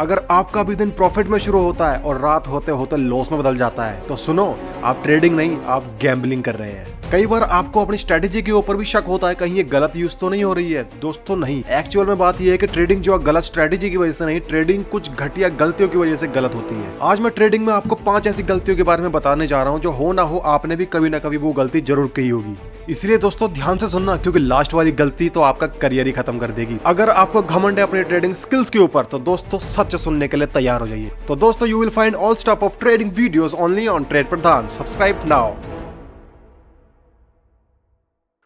अगर आपका भी दिन प्रॉफिट में शुरू होता है और रात होते होते लॉस में बदल जाता है तो सुनो, आप ट्रेडिंग नहीं, आप गैम्बलिंग कर रहे हैं। कई बार आपको अपनी स्ट्रेटेजी के ऊपर भी शक होता है कहीं ये गलत यूज तो नहीं हो रही है। दोस्तों नहीं, एक्चुअल में बात ये है कि ट्रेडिंग जो है गलत स्ट्रेटेजी की वजह से नहीं, ट्रेडिंग कुछ घटिया गलतियों की वजह से गलत होती है। आज मैं ट्रेडिंग में आपको 5 ऐसी गलतियों के बारे में बताने जा रहा हूं जो हो ना हो आपने भी कभी ना कभी वो गलती जरूर की होगी। इसलिए दोस्तों ध्यान से सुनना, क्योंकि लास्ट वाली गलती तो आपका करियर ही खत्म कर देगी। अगर आपको घमंड है अपने ट्रेडिंग स्किल्स के ऊपर तो दोस्तों सच सुनने के लिए तैयार हो जाइए। तो दोस्तों you will find all stuff of trading videos only on trade Pradhan. Subscribe now.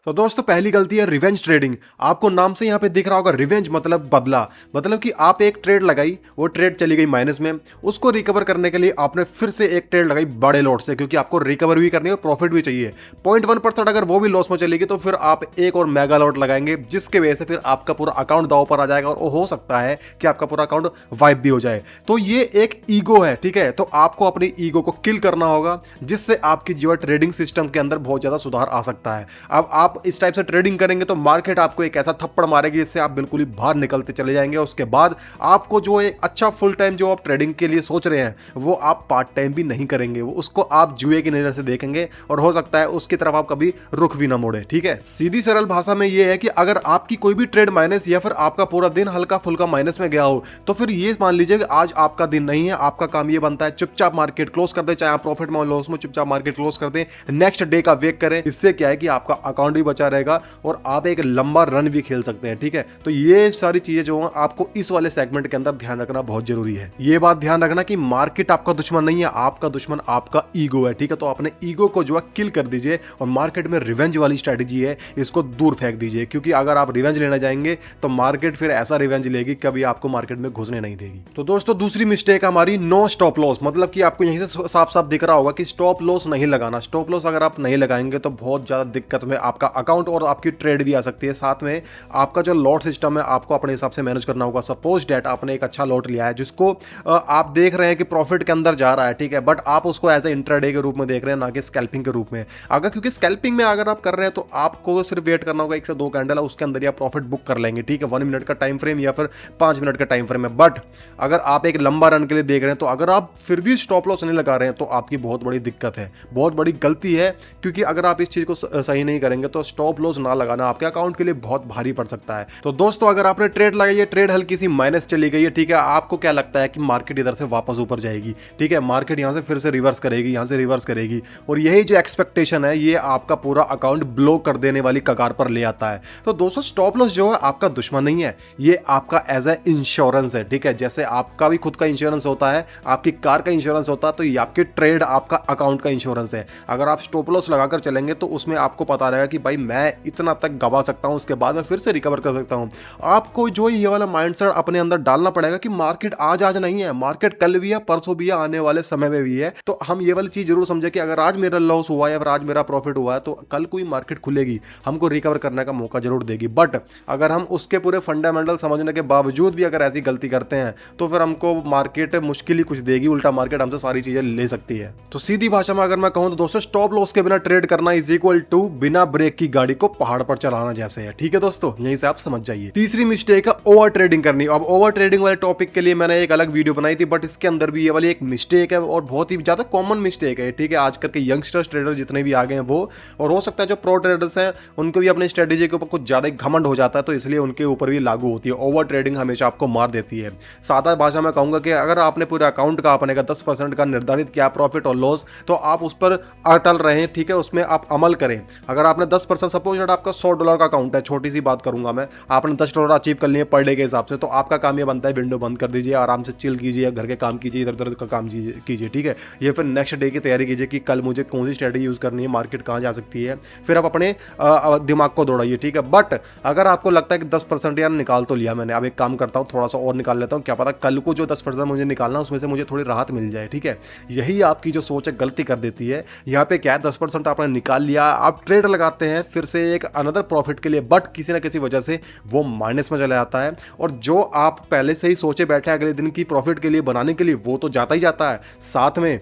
तो दोस्तों पहली गलती है रिवेंज ट्रेडिंग। आपको नाम से यहाँ पे दिख रहा होगा रिवेंज मतलब बदला। मतलब कि आप एक ट्रेड लगाई, वो ट्रेड चली गई माइनस में, उसको रिकवर करने के लिए आपने फिर से एक ट्रेड लगाई बड़े लॉट से, क्योंकि आपको रिकवर भी करनी है और प्रॉफिट भी चाहिए। 0.1% अगर वो भी लॉस में चलेगी तो फिर आप एक और मेगा लॉट लगाएंगे, जिसके वजह से फिर आपका पूरा अकाउंट दांव पर आ जाएगा और हो सकता है कि आपका पूरा अकाउंट वाइप भी हो जाए। तो ये एक ईगो है, ठीक है। तो आपको अपनी ईगो को किल करना होगा, जिससे आपकी जो है ट्रेडिंग सिस्टम के अंदर बहुत ज्यादा सुधार आ सकता है। अब आप इस टाइप से ट्रेडिंग करेंगे तो मार्केट आपको एक ऐसा थप्पड़ मारेगी जिससे आप बिल्कुल ही बाहर निकलते चले जाएंगे। उसके बाद आपको जो एक अच्छा फुल टाइम जो आप ट्रेडिंग के लिए सोच रहे हैं वो आप पार्ट टाइम भी नहीं करेंगे, वो उसको आप जुए की नजर से देखेंगे और हो सकता है उसकी तरफ आप कभी रुख भी ना मोड़े, ठीक है। सीधी सरल भाषा में ये है कि अगर आपकी कोई भी ट्रेड माइनस या फिर आपका पूरा दिन हल्का फुल्का माइनस में गया हो तो फिर ये मान लीजिए कि आज आपका दिन नहीं है। आपका काम ये बनता है चुपचाप मार्केट क्लोज कर दे, चाहे आप प्रॉफिट में लॉस में, चुपचाप मार्केट क्लोज कर दे, नेक्स्ट डे का वेट करें। इससे क्या है कि आपका अकाउंट भी बचा रहेगा और आप एक लंबा रन भी खेल सकते हैं, ठीक है। तो ये सारी चीजें जो है आपको इस वाले सेगमेंट के अंदर ध्यान रखना बहुत जरूरी है। ये बात ध्यान रखना कि मार्केट आपका दुश्मन नहीं है, आपका दुश्मन आपका ईगो है, ठीक है। तो अपने ईगो को जो है किल कर दीजिए और मार्केट में रिवेंज वाली स्ट्रेटेजी है इसको दूर फेंक दीजिए, क्योंकि अगर आप रिवेंज लेना जाएंगे तो मार्केट फिर ऐसा रिवेंज लेगी कभी आपको मार्केट में घुसने नहीं देगी। तो दोस्तों दूसरी मिस्टेक हमारी नो स्टॉप लॉस। मतलब कि आपको यहीं से साफ साफ दिख रहा होगा कि स्टॉप लॉस नहीं लगाना। स्टॉप लॉस अगर आप नहीं लगाएंगे तो बहुत ज्यादा दिक्कत में आपका अकाउंट और आपकी ट्रेड भी आ सकती है। साथ में आपका जो लॉट सिस्टम है आपको अपने हिसाब से मैनेज करना होगा। सपोज डेट आपने एक अच्छा लॉट लिया है जिसको आप देख रहे हैं कि प्रॉफिट के अंदर जा रहा है, ठीक है, बट आप उसको एज ए इंट्राडे के रूप में देख रहे हैं, ना कि स्कैल्पिंग के रूप में। अगर क्योंकि स्कैल्पिंग में अगर आप कर रहे हैं तो आपको सिर्फ वेट करना होगा 1 से 2 कैंडल, उसके अंदर ही आप प्रॉफिट बुक कर लेंगे, ठीक है। 1 मिनट का टाइम फ्रेम या फिर 5 मिनट का टाइम फ्रेम है। बट अगर आप एक लंबा रन के लिए देख रहे हैं तो अगर आप फिर भी स्टॉप लॉस नहीं लगा रहे हैं तो आपकी बहुत बड़ी दिक्कत है, बहुत बड़ी गलती है। क्योंकि अगर आप इस चीज को सही नहीं करेंगे तो स्टॉप लॉस ना लगाना आपके अकाउंट के लिए बहुत भारी पड़ सकता है। तो दोस्तों अगर आपने ट्रेड लगाई है, ट्रेड हल्की सी माइनस चली गई है, ठीक है, आपको क्या लगता है कि मार्केट इधर से वापस ऊपर जाएगी, ठीक है, मार्केट यहां से फिर से रिवर्स करेगी, यहां से रिवर्स करेगी, और यही जो एक्सपेक्टेशन है ये आपका पूरा अकाउंट ब्लॉक कर देने वाली कगार पर ले आता है। तो दोस्तों स्टॉप लॉस जो है आपका दुश्मन नहीं है, ये आपका एज ए इंश्योरेंस है, ठीक है। जैसे आपका भी खुद का इंश्योरेंस होता है, आपकी कार का इंश्योरेंस होता है, तो ये आपकी ट्रेड आपका अकाउंट का इंश्योरेंस है। अगर आप स्टॉप लॉस लगाकर चलेंगे तो उसमें आपको पता रहेगा कि भाई मैं इतना तक गवा सकता हूं, उसके बाद मैं फिर से रिकवर कर सकता हूं। आपको जो ये वाला माइंडसेट अपने अंदर डालना पड़ेगा कि मार्केट आज नहीं है, मार्केट कल भी है, परसों भी है, आने वाले समय में भी है। तो हम ये वाली चीज जरूर समझे कि अगर आज मेरा लॉस हुआ है या फिर आज मेरा प्रॉफिट हुआ है तो कल कोई मार्केट खुलेगी, हमको रिकवर करने का मौका जरूर देगी। बट अगर हम उसके पूरे फंडामेंटल समझने के बावजूद भी अगर ऐसी गलती करते हैं तो फिर हमको मार्केट मुश्किल ही कुछ देगी, उल्टा मार्केट हमसे सारी चीजें ले सकती है। तो सीधी भाषा में अगर मैं कहूं तो दोस्तों स्टॉप लॉस के बिना ट्रेड करना इज इक्वल टू बिना ब्रेक की गाड़ी को पहाड़ पर चलाना जैसे है, ठीक है दोस्तों, यहीं से आप समझ जाइए। तीसरी मिस्टेक है ओवर ट्रेडिंग करनी। अब ओवर ट्रेडिंग वाले टॉपिक के लिए मैंने एक अलग वीडियो बनाई थी, बट इसके अंदर भी ये वाली एक मिस्टेक है और बहुत ही ज्यादा कॉमन मिस्टेक है, ठीक है। आजकल के यंगस्टर्स ट्रेडर जितने भी आ गए हैं वो, और हो सकता है जो प्रो ट्रेडर्स हैं उनको भी अपनी स्ट्रेटेजी के ऊपर कुछ ज्यादा घमंड हो जाता है, तो इसलिए उनके ऊपर भी लागू होती है। ओवर ट्रेडिंग हमेशा आपको मार देती है। सादा भाषा में कहूंगा कि अगर आपने पूरे अकाउंट का अपने का 10% का निर्धारित किया प्रॉफिट और लॉस, तो आप उस पर अटल रहें, ठीक है, उसमें आप अमल करें। अगर आपने 10% सपोज आपका $100 का अकाउंट है, छोटी सी बात करूंगा मैं, आपने $10 अचीव कर लिए पर डे के हिसाब से, तो आपका काम ये बनता है विंडो बंद कर दीजिए, आराम से चिल कीजिए, घर के काम कीजिए, इधर उधर का काम कीजिए, ठीक है। ये फिर नेक्स्ट डे की तैयारी कीजिए कि कल मुझे कौन सी स्ट्रेटेजी यूज करनी है, मार्केट कहां जा सकती है, फिर आप अपने दिमाग को दौड़ाइए, ठीक है। बट अगर आपको लगता है कि 10% यार निकाल तो लिया मैंने, अब एक काम करता हूं थोड़ा सा और निकाल लेता हूं, क्या पता कल को जो 10% मुझे निकालना उसमें से मुझे थोड़ी राहत मिल जाए, ठीक है। यही आपकी जो सोच है गलती कर देती है। यहाँ पे क्या है, 10% आपने निकाल लिया, आप ट्रेड लगाते हैं फिर से एक अनदर प्रॉफिट के लिए, बट किसी ना किसी वजह से वो माइनस में चला जाता है, और जो आप पहले से ही सोचे बैठे अगले दिन की प्रॉफिट के लिए बनाने के लिए वो तो जाता ही जाता है, साथ में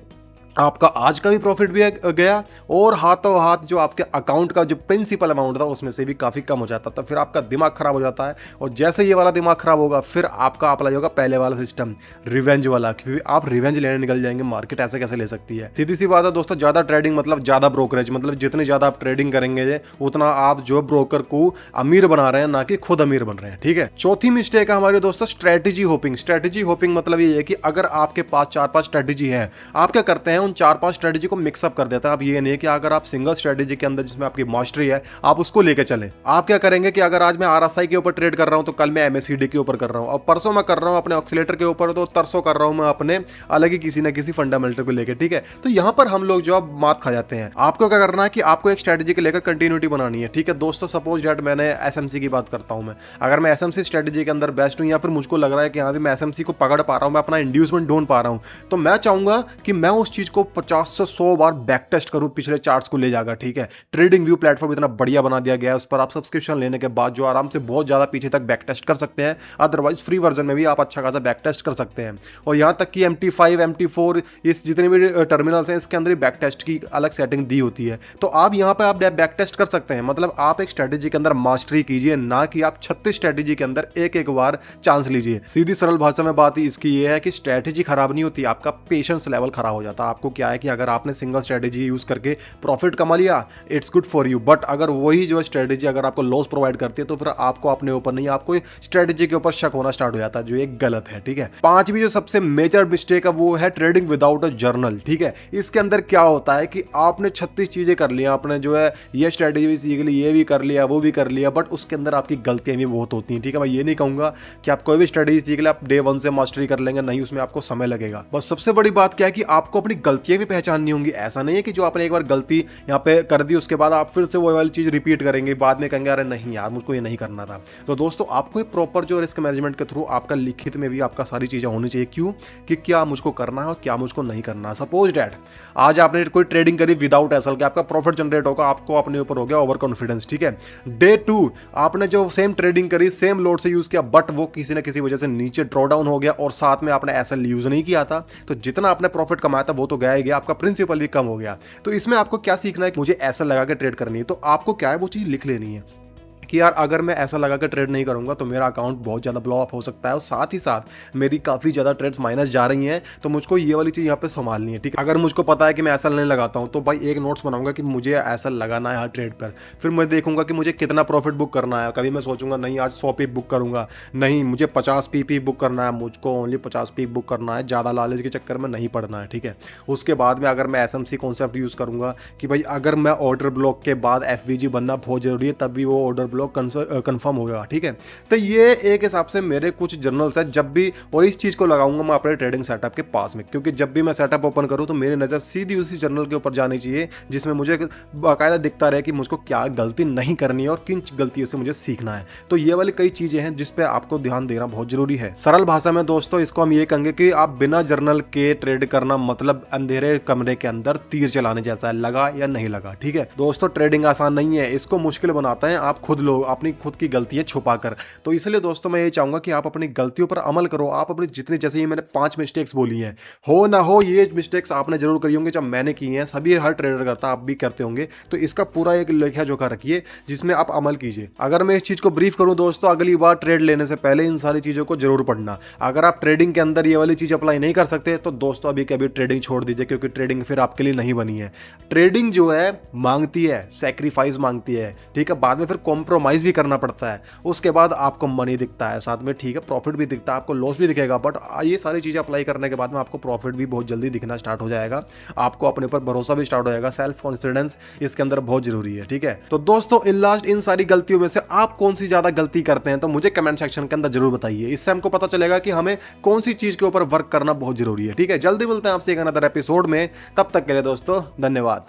आपका आज का भी प्रॉफिट भी गया और हाथों हाथ जो आपके अकाउंट का जो प्रिंसिपल अमाउंट था उसमें से भी काफ़ी कम हो जाता था। फिर आपका दिमाग खराब हो जाता है और जैसे ये वाला दिमाग खराब होगा फिर आपका अप्लाई होगा पहले वाला सिस्टम, रिवेंज वाला, क्योंकि आप रिवेंज लेने निकल जाएंगे। मार्केट ऐसे कैसे ले सकती है? सीधी सी बात है दोस्तों, ज़्यादा ट्रेडिंग मतलब ज़्यादा ब्रोकरेज, मतलब जितनी ज़्यादा आप ट्रेडिंग करेंगे उतना आप जो ब्रोकर को अमीर बना रहे हैं, ना कि खुद अमीर बन रहे हैं। ठीक है, चौथी मिस्टेक है हमारे दोस्तों स्ट्रेटेजी होपिंग। स्ट्रेटेजी होपिंग मतलब ये है कि अगर आपके पास 4-5 स्ट्रेटेजी है, आप क्या करते हैं उन 4-5 स्ट्रेटेजी को मिक्सअप कर देता है। आप ये नहीं कि अगर आप सिंगल स्ट्रेटेजी के अंदर जिसमें आपकी मास्टरी है आप उसको लेके चले। आप क्या करेंगे कि अगर आज मैं आरएसआई के ऊपर ट्रेड कर रहा हूं तो कल मैं एमएसीडी के ऊपर कर रहा हूं, और परसों मैं कर रहा हूं अपने ऑक्सीलेटर के ऊपर, तो तरसों कर रहा हूं मैं अपने अलग ही किसी ना किसी फंडामेंटल को लेकर। ठीक है, तो यहां पर हम लोग जो अब मात खा जाते हैं। आपको क्या करना है कि आपको एक स्ट्रेटेजी को लेकर कंटिन्यूटी बनानी है। ठीक है दोस्तों, सपोज डेट मैंने एसएमसी की बात करता हूं, मैं अगर मैं एसएमसी स्ट्रेटेजी के अंदर बेस्ट हूं या फिर मुझको लग रहा है कि हाँ भी मैं एसएमसी को पकड़ पा रहा हूं, मैं अपना इंड्यूसमेंट ढूंढ पा रहा हूं, तो मैं चाहूंगा कि मैं उस चीज को 50 से 100 बार बैक टेस्ट करूं, पिछले चार्ट्स को ले जाकर। ठीक है, ट्रेडिंग व्यू प्लेटफॉर्म इतना बढ़िया बना दिया गया है, उस पर आप सब्सक्रिप्शन लेने के बाद जो आराम से बहुत ज्यादा पीछे तक बैक टेस्ट कर सकते हैं। अदरवाइज फ्री वर्जन में भी आप अच्छा खासा बैक टेस्ट कर सकते हैं। और यहां तक कि MT5 MT4 इस जितने भी टर्मिनल्स हैं इसके अंदर बैक टेस्ट की अलग सेटिंग दी होती है, तो आप यहां पर आप बैक टेस्ट कर सकते हैं। मतलब आप एक स्ट्रेटेजी के अंदर मास्टरी कीजिए, ना कि आप 36 स्ट्रेटेजी के अंदर एक एक बार चांस लीजिए। सीधी सरल भाषा में बात इसकी ये है कि स्ट्रेटेजी खराब नहीं होती, आपका पेशेंस लेवल खराब हो जाता है। आपको क्या है कि अगर आपने सिंगल स्ट्रेटेजी यूज करके प्रॉफिट कमा लिया, it's good for you, but अगर वही जो स्ट्रेटेजी अगर आपको लॉस प्रोवाइड करती है तो फिर आपको अपने ऊपर नहीं, आपको स्ट्रेटेजी के ऊपर शक होना स्टार्ट हो जाता है, जो एक गलत है। ठीक है, पांचवी जो सबसे मेजर मिस्टेक है वो है ट्रेडिंग विदाउट अ जर्नल। ठीक है, इसके अंदर क्या होता है कि आपने 36 चीजें कर लिया, आपने जो है ये स्ट्रेटेजी भी सीख ली, ये भी कर लिया, वो भी कर लिया, बट उसके अंदर आपकी गलतियां भी बहुत होती हैं। ठीक है, मैं ये नहीं कहूंगा कि आप कोई भी स्ट्रेटेजी सीख ले आप डे 1 से मास्टरी कर लेंगे, नहीं, उसमें आपको समय लगेगा। बस सबसे बड़ी बात क्या है कि आपको अपनी गलतियां भी पहचाननी होंगी। ऐसा नहीं है कि जो आपने एक बार गलती यहाँ पे कर दी उसके बाद आप फिर से वो वाली चीज रिपीट करेंगे, बाद में कहेंगे अरे नहीं यार मुझको ये नहीं करना था। तो दोस्तों आपको एक प्रॉपर जो रिस्क मैनेजमेंट के थ्रू आपका लिखित में भी आपका सारी चीजें होनी चाहिए। क्यों? कि क्या मुझको करना है और क्या मुझको नहीं करना है। सपोज डैट आज आपने कोई ट्रेडिंग करी विदाउट एसएल के, आपका प्रॉफिट जनरेट होगा, आपको अपने ऊपर हो गया ओवर कॉन्फिडेंस। ठीक है, डे 2 आपने जो सेम ट्रेडिंग करी, सेम लोड से यूज किया, बट वो किसी ना किसी वजह से नीचे ड्रॉ डाउन हो गया और साथ में आपने एसएल यूज नहीं किया था, तो जितना आपने प्रॉफिट कमाया था वो तो गया ही गया, आपका प्रिंसिपल भी कम हो गया। तो इसमें आपको क्या सीखना है कि मुझे ऐसा लगा के ट्रेड करनी है, तो आपको क्या है वो चीज लिख लेनी है कि यार अगर मैं ऐसा लगा के ट्रेड नहीं करूंगा तो मेरा अकाउंट बहुत ज़्यादा ब्लो अप हो सकता है, और साथ ही साथ मेरी काफ़ी ज़्यादा ट्रेड्स माइनस जा रही हैं, तो मुझको ये वाली चीज़ यहाँ पे संभालनी है। ठीक है, अगर मुझको पता है कि मैं ऐसा नहीं लगाता हूँ तो भाई एक नोट्स बनाऊंगा कि मुझे ऐसा लगाना है हर ट्रेड पर, फिर मैं देखूंगा कि मुझे कितना प्रॉफिट बुक करना है। कभी मैं सोचूंगा नहीं आज 100 पीप बुक करूंगा, नहीं मुझे 50 पीप बुक करना है, मुझको ओनली 50 पीप बुक करना है, ज़्यादा लालच के चक्कर में नहीं पड़ना है। ठीक है, उसके बाद में अगर मैं एसएमसी कॉन्सेप्ट यूज़ करूंगा कि भाई अगर मैं ऑर्डर ब्लॉक के बाद एफवीजी बनना बहुत जरूरी है, तब भी वो ऑर्डर ब्लॉक कंफर्म होगा। ठीक है, तो ये एक हिसाब से मेरे कुछ जर्नल्स है जब भी, और इस चीज को लगाऊंगा मैं अपने ट्रेडिंग सेटअप के पास में, क्योंकि जब भी मैं सेटअप ओपन करूं तो मेरी नजर सीधी उसी जर्नल के ऊपर जानी चाहिए जिसमें मुझे बाकायदा दिखता रहे कि मुझको क्या गलती नहीं करनी है और किन गलतियों से मुझे सीखना है। तो ये वाली कई चीजें हैं जिस पर आपको ध्यान देना बहुत जरूरी है। सरल भाषा में दोस्तों इसको हम ये कहेंगे कि आप बिना जर्नल के ट्रेड करना मतलब अंधेरे कमरे के अंदर तीर चलाने जैसा है, लगा या नहीं लगा। ठीक है दोस्तों, ट्रेडिंग आसान नहीं है, इसको मुश्किल बनाता है आप खुद लोग अपनी खुद की गलतियां छुपाकर। तो इसलिए दोस्तों मैं ये चाहूंगा कि आप अपनी गलतियों पर अमल करो। आप अपनी जितनी, जैसे ये मैंने 5 मिस्टेक्स बोली हैं, हो ना हो ये मिस्टेक्स आपने जरूर करी होंगी, जब मैंने की हैं, सभी हर ट्रेडर करता, आप भी करते होंगे, तो इसका पूरा एक लेखा जोखा रखिए जिसमें आप अमल कीजिए। अगर मैं इस चीज को ब्रीफ करूं दोस्तों, अगली बार ट्रेड लेने से पहले इन सारी चीजों को जरूर पढ़ना। अगर आप ट्रेडिंग के अंदर ये वाली चीज अप्लाई नहीं कर सकते तो दोस्तों अभी कभी ट्रेडिंग छोड़ दीजिए, क्योंकि ट्रेडिंग फिर आपके लिए नहीं बनी है। ट्रेडिंग जो है मांगती है सैक्रिफाइस मांगती है। ठीक है, बाद में फिर कॉम्प्रोमाइज भी करना पड़ता है, उसके बाद आपको मनी दिखता है साथ में। ठीक है, प्रॉफिट भी दिखता है, आपको लॉस भी दिखेगा, बट ये सारी चीजें अप्लाई करने के बाद में आपको प्रॉफिट भी बहुत जल्दी दिखना स्टार्ट हो जाएगा, आपको अपने पर भरोसा भी स्टार्ट हो जाएगा। सेल्फ कॉन्फिडेंस इसके अंदर बहुत जरूरी है। ठीक है, तो दोस्तों इन लास्ट इन सारी गलतियों में से आप कौन सी ज्यादा गलती करते हैं तो मुझे कमेंट सेक्शन के अंदर जरूर बताइए, इससे हमको पता चलेगा कि हमें कौन सी चीज के ऊपर वर्क करना बहुत जरूरी है। ठीक है, जल्दी मिलते हैं आपसे एक अनदर एपिसोड में, तब तक के लिए दोस्तों धन्यवाद।